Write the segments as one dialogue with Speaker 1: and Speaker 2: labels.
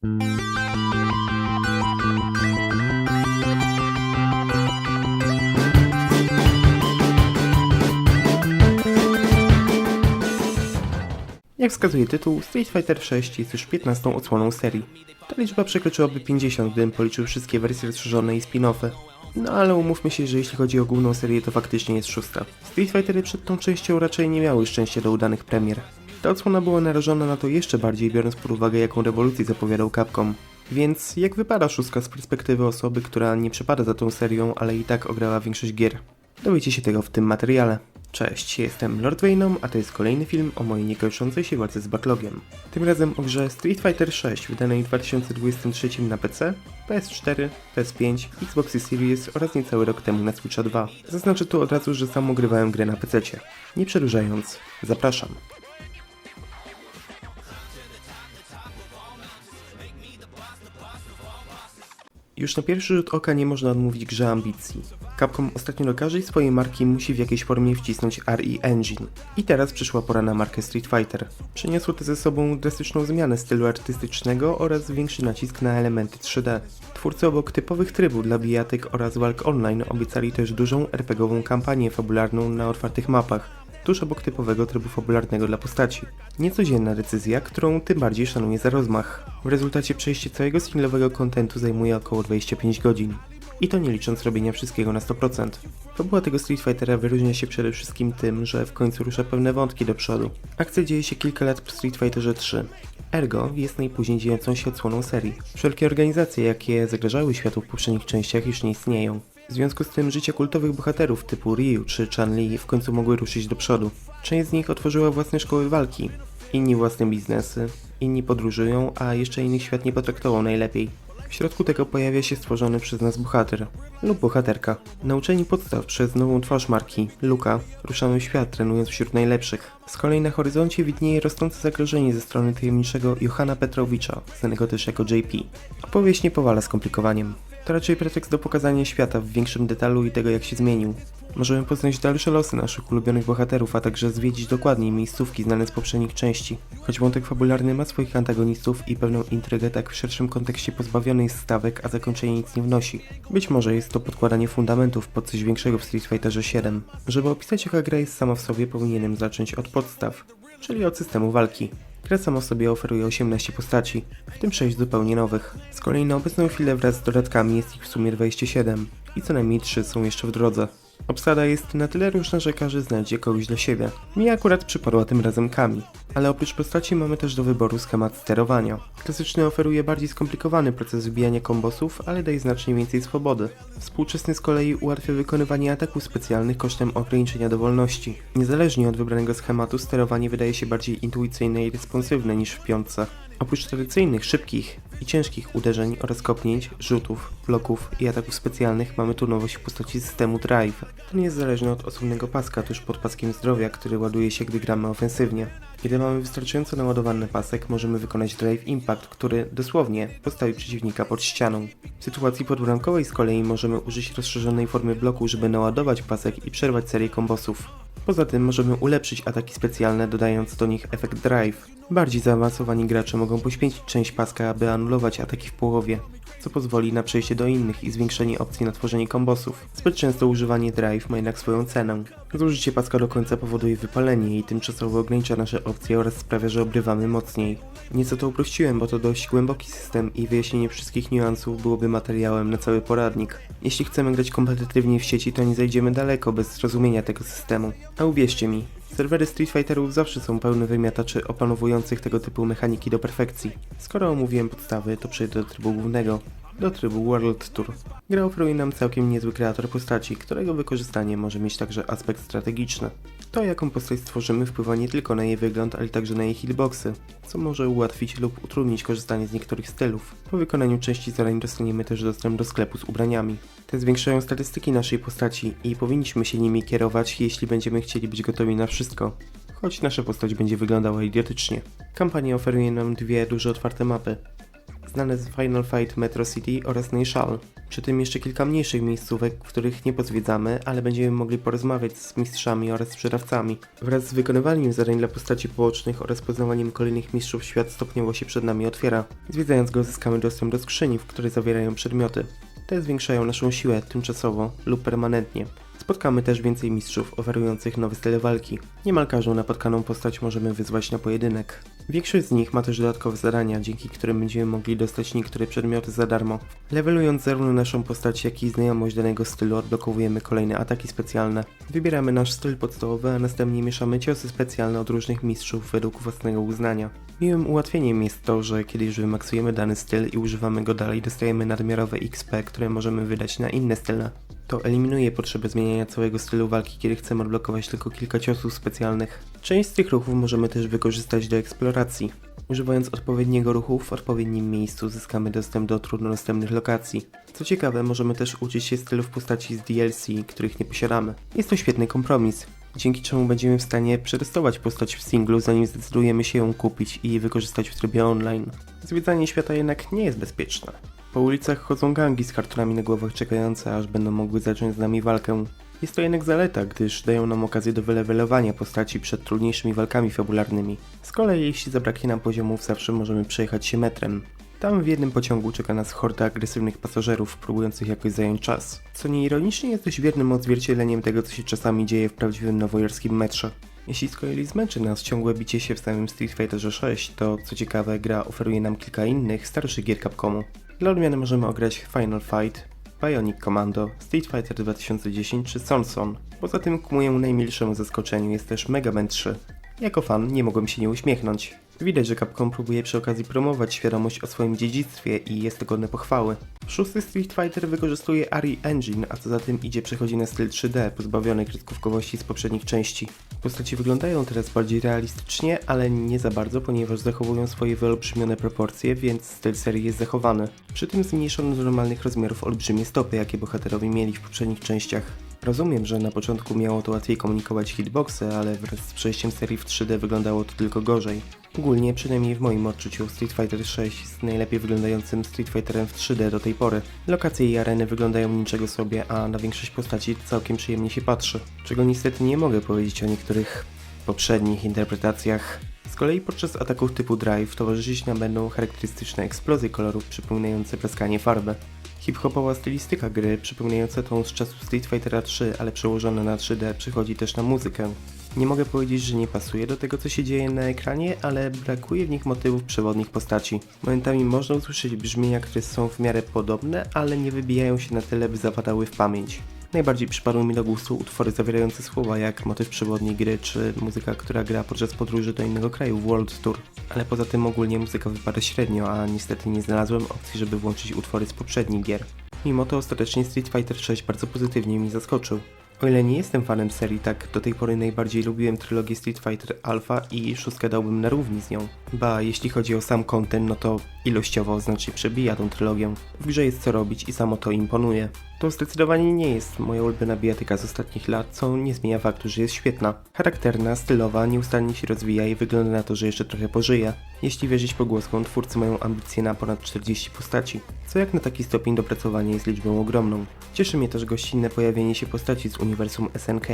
Speaker 1: Jak wskazuje tytuł, Street Fighter 6 jest już 15. odsłoną serii. Ta liczba przekroczyłaby 50, gdybym policzył wszystkie wersje rozszerzone i spin-offy. No ale umówmy się, że jeśli chodzi o główną serię, to faktycznie jest 6. Street Fightery przed tą częścią raczej nie miały szczęścia do udanych premier. Ta odsłona była narażona na to jeszcze bardziej, biorąc pod uwagę, jaką rewolucję zapowiadał Capcom. Więc jak wypada 6 z perspektywy osoby, która nie przepada za tą serią, ale i tak ograła większość gier? Dowiecie się tego w tym materiale. Cześć, jestem Lord Venom, a to jest kolejny film o mojej niekończącej się walce z backlogiem. Tym razem o grze Street Fighter 6 wydanej w 2023 na PC, PS4, PS5, Xbox Series oraz niecały rok temu na Switcha 2. Zaznaczę tu od razu, że sam ogrywałem grę na PC-cie. Nie przedłużając, zapraszam. Już na pierwszy rzut oka nie można odmówić grze ambicji. Capcom ostatnio do każdej swojej marki musi w jakiejś formie wcisnąć RE Engine. I teraz przyszła pora na markę Street Fighter. Przyniosło to ze sobą drastyczną zmianę stylu artystycznego oraz większy nacisk na elementy 3D. Twórcy obok typowych trybów dla bijatyk oraz walk online obiecali też dużą RPGową kampanię fabularną na otwartych mapach, tuż obok typowego trybu fabularnego dla postaci. Niecodzienna decyzja, którą tym bardziej szanuję za rozmach. W rezultacie przejście całego singlowego kontentu zajmuje około 25 godzin. I to nie licząc robienia wszystkiego na 100%. Fabuła tego Street Fightera wyróżnia się przede wszystkim tym, że w końcu rusza pewne wątki do przodu. Akcja dzieje się kilka lat po Street Fighterze 3. Ergo jest najpóźniej dziejącą się odsłoną serii. Wszelkie organizacje, jakie zagrażały światu w poprzednich częściach, już nie istnieją. W związku z tym życie kultowych bohaterów typu Ryu czy Chun-Li w końcu mogły ruszyć do przodu. Część z nich otworzyła własne szkoły walki, inni własne biznesy, inni podróżują, a jeszcze innych świat nie potraktował najlepiej. W środku tego pojawia się stworzony przez nas bohater lub bohaterka. Nauczeni podstaw przez nową twarz marki, Luka, ruszamy w świat, trenując wśród najlepszych. Z kolei na horyzoncie widnieje rosnące zagrożenie ze strony tajemniczego Johana Petrowicza, znanego też jako JP. Opowieść nie powala skomplikowaniem. To raczej pretekst do pokazania świata w większym detalu i tego, jak się zmienił. Możemy poznać dalsze losy naszych ulubionych bohaterów, a także zwiedzić dokładniej miejscówki znane z poprzednich części. Choć wątek fabularny ma swoich antagonistów i pewną intrygę, tak w szerszym kontekście pozbawiony jest stawek, a zakończenie nic nie wnosi. Być może jest to podkładanie fundamentów pod coś większego w Street Fighterze 7. Żeby opisać, jaka gra jest sama w sobie, powinienem zacząć od podstaw, czyli od systemu walki. Gra sama w sobie oferuje 18 postaci, w tym 6 zupełnie nowych. Z kolei na obecną chwilę wraz z dodatkami jest ich w sumie 27 i co najmniej 3 są jeszcze w drodze. Obsada jest na tyle różna, że każdy znajdzie kogoś dla siebie. Mi akurat przypadła tym razem Kami, ale oprócz postaci mamy też do wyboru schemat sterowania. Klasyczny oferuje bardziej skomplikowany proces wbijania kombosów, ale daje znacznie więcej swobody. Współczesny z kolei ułatwia wykonywanie ataków specjalnych kosztem ograniczenia dowolności. Niezależnie od wybranego schematu, sterowanie wydaje się bardziej intuicyjne i responsywne niż w piątce. Oprócz tradycyjnych, szybkich i ciężkich uderzeń oraz kopnięć, rzutów, bloków i ataków specjalnych mamy tu nowość w postaci systemu Drive. Ten jest zależny od osobnego paska tuż pod paskiem zdrowia, który ładuje się, gdy gramy ofensywnie. Kiedy mamy wystarczająco naładowany pasek, możemy wykonać Drive Impact, który dosłownie postawi przeciwnika pod ścianą. W sytuacji podbramkowej z kolei możemy użyć rozszerzonej formy bloku, żeby naładować pasek i przerwać serię kombosów. Poza tym możemy ulepszyć ataki specjalne, dodając do nich efekt Drive. Bardziej zaawansowani gracze mogą poświęcić część paska, aby anulować ataki w połowie, co pozwoli na przejście do innych i zwiększenie opcji na tworzenie kombosów. Zbyt często używanie Drive ma jednak swoją cenę. Zużycie paska do końca powoduje wypalenie i tymczasowo ogranicza nasze opcje oraz sprawia, że obrywamy mocniej. Nieco to uprościłem, bo to dość głęboki system i wyjaśnienie wszystkich niuansów byłoby materiałem na cały poradnik. Jeśli chcemy grać kompetytywnie w sieci, to nie zajdziemy daleko bez zrozumienia tego systemu. A uwierzcie mi, serwery Street Fighterów zawsze są pełne wymiataczy opanowujących tego typu mechaniki do perfekcji. Skoro omówiłem podstawy, to przejdę do trybu głównego, do trybu World Tour. Gra oferuje nam całkiem niezły kreator postaci, którego wykorzystanie może mieć także aspekt strategiczny. To, jaką postać stworzymy, wpływa nie tylko na jej wygląd, ale także na jej hitboxy, co może ułatwić lub utrudnić korzystanie z niektórych stylów. Po wykonaniu części zadań dostaniemy też dostęp do sklepu z ubraniami. Te zwiększają statystyki naszej postaci i powinniśmy się nimi kierować, jeśli będziemy chcieli być gotowi na wszystko, choć nasza postać będzie wyglądała idiotycznie. Kampania oferuje nam dwie duże otwarte mapy. znane z Final Fight Metro City oraz Nashal. Przy tym jeszcze kilka mniejszych miejscówek, w których nie pozwiedzamy, ale będziemy mogli porozmawiać z mistrzami oraz sprzedawcami. Wraz z wykonywaniem zadań dla postaci pobocznych oraz poznawaniem kolejnych mistrzów świat stopniowo się przed nami otwiera. Zwiedzając go zyskamy dostęp do skrzyni, w której zawierają przedmioty. Te zwiększają naszą siłę tymczasowo lub permanentnie. Spotkamy też więcej mistrzów oferujących nowe style walki. Niemal każdą napotkaną postać możemy wyzwać na pojedynek. Większość z nich ma też dodatkowe zadania, dzięki którym będziemy mogli dostać niektóre przedmioty za darmo. Levelując zarówno naszą postać, jak i znajomość danego stylu, odblokowujemy kolejne ataki specjalne. Wybieramy nasz styl podstawowy, a następnie mieszamy ciosy specjalne od różnych mistrzów według własnego uznania. Miłym ułatwieniem jest to, że kiedy już wymaksujemy dany styl i używamy go dalej, dostajemy nadmiarowe XP, które możemy wydać na inne style. To eliminuje potrzebę zmieniania całego stylu walki, kiedy chcemy odblokować tylko kilka ciosów specjalnych. Część z tych ruchów możemy też wykorzystać do eksploracji. Używając odpowiedniego ruchu w odpowiednim miejscu zyskamy dostęp do trudno dostępnych lokacji. Co ciekawe, możemy też uczyć się stylów postaci z DLC, których nie posiadamy. Jest to świetny kompromis, dzięki czemu będziemy w stanie przetestować postać w singlu, zanim zdecydujemy się ją kupić i wykorzystać w trybie online. Zwiedzanie świata jednak nie jest bezpieczne. Po ulicach chodzą gangi z kartonami na głowach czekające, aż będą mogły zacząć z nami walkę. Jest to jednak zaleta, gdyż dają nam okazję do wylewelowania postaci przed trudniejszymi walkami fabularnymi. Z kolei jeśli zabraknie nam poziomów, zawsze możemy przejechać się metrem. Tam w jednym pociągu czeka nas horda agresywnych pasażerów, próbujących jakoś zająć czas. Co nieironicznie jest dość wiernym odzwierciedleniem tego, co się czasami dzieje w prawdziwym nowojorskim metrze. Jeśli z kolei zmęczy nas ciągłe bicie się w samym Street Fighterze 6, to co ciekawe, gra oferuje nam kilka innych, starszych gier Capcomu. Dla odmiany możemy ograć Final Fight, Bionic Commando, Street Fighter 2010 czy Sonson. Poza tym ku mojemu najmilszemu zaskoczeniu jest też Mega Man 3. Jako fan nie mogłem się nie uśmiechnąć. Widać, że Capcom próbuje przy okazji promować świadomość o swoim dziedzictwie i jest to godne pochwały. Szósty Street Fighter wykorzystuje RE Engine, a co za tym idzie przechodzi na styl 3D, pozbawiony kreskówkowości z poprzednich części. Postaci wyglądają teraz bardziej realistycznie, ale nie za bardzo, ponieważ zachowują swoje wyolbrzymione proporcje, więc styl serii jest zachowany. Przy tym zmniejszono do normalnych rozmiarów olbrzymie stopy, jakie bohaterowie mieli w poprzednich częściach. Rozumiem, że na początku miało to łatwiej komunikować hitboxy, ale wraz z przejściem serii w 3D wyglądało to tylko gorzej. Ogólnie, przynajmniej w moim odczuciu, Street Fighter 6 jest najlepiej wyglądającym Street Fighterem w 3D do tej pory. Lokacje i areny wyglądają niczego sobie, a na większość postaci całkiem przyjemnie się patrzy. Czego niestety nie mogę powiedzieć o niektórych poprzednich interpretacjach. Z kolei podczas ataków typu Drive towarzyszyć nam będą charakterystyczne eksplozje kolorów przypominające plaskanie farby. Hip-hopowa stylistyka gry, przypominająca tą z czasów Street Fightera 3, ale przełożona na 3D, przychodzi też na muzykę. Nie mogę powiedzieć, że nie pasuje do tego, co się dzieje na ekranie, ale brakuje w nich motywów przewodnich postaci. Momentami można usłyszeć brzmienia, które są w miarę podobne, ale nie wybijają się na tyle, by zapadały w pamięć. Najbardziej przypadły mi do gustu utwory zawierające słowa jak motyw przewodni gry, czy muzyka, która gra podczas podróży do innego kraju w World Tour. Ale poza tym ogólnie muzyka wypada średnio, a niestety nie znalazłem opcji, żeby włączyć utwory z poprzednich gier. Mimo to ostatecznie Street Fighter 6 bardzo pozytywnie mi zaskoczył. O ile nie jestem fanem serii, tak do tej pory najbardziej lubiłem trylogię Street Fighter Alpha i 6 dałbym na równi z nią. Ba, jeśli chodzi o sam content, no to ilościowo znacznie przebija tą trylogię. W grze jest co robić i samo to imponuje. To zdecydowanie nie jest moja ulubiona bijatyka z ostatnich lat, co nie zmienia faktu, że jest świetna. Charakterna, stylowa, nieustannie się rozwija i wygląda na to, że jeszcze trochę pożyje. Jeśli wierzyć pogłoskom, twórcy mają ambicje na ponad 40 postaci, co jak na taki stopień dopracowania jest liczbą ogromną. Cieszy mnie też gościnne pojawienie się postaci z uniwersum SNK,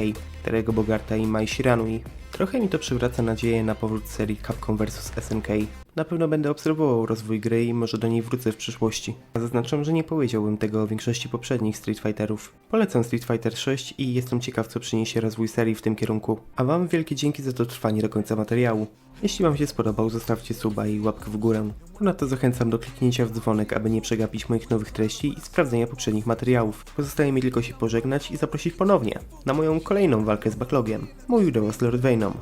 Speaker 1: Terry'ego Bogarta i Mai Shiranui. Trochę mi to przywraca nadzieję na powrót serii Capcom vs SNK. Na pewno będę obserwował rozwój gry i może do niej wrócę w przyszłości. A zaznaczam, że nie powiedziałbym tego o większości poprzednich Street Fighterów. Polecam Street Fighter 6 i jestem ciekaw, co przyniesie rozwój serii w tym kierunku. A wam wielkie dzięki za dotrwanie do końca materiału. Jeśli wam się spodobał, zostawcie suba i łapkę w górę. Ponadto zachęcam do kliknięcia w dzwonek, aby nie przegapić moich nowych treści i sprawdzenia poprzednich materiałów. Pozostaje mi tylko się pożegnać i zaprosić ponownie na moją kolejną walkę z backlogiem. Mówił do was Lord Venom.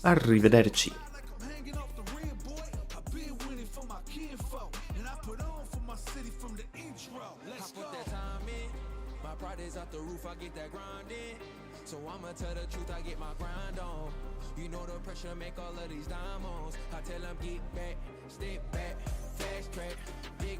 Speaker 1: Arrivederci.
Speaker 2: So I'ma tell the truth, I get my grind on. You know the pressure make all of these diamonds. I tell them get back, step back, fast track, big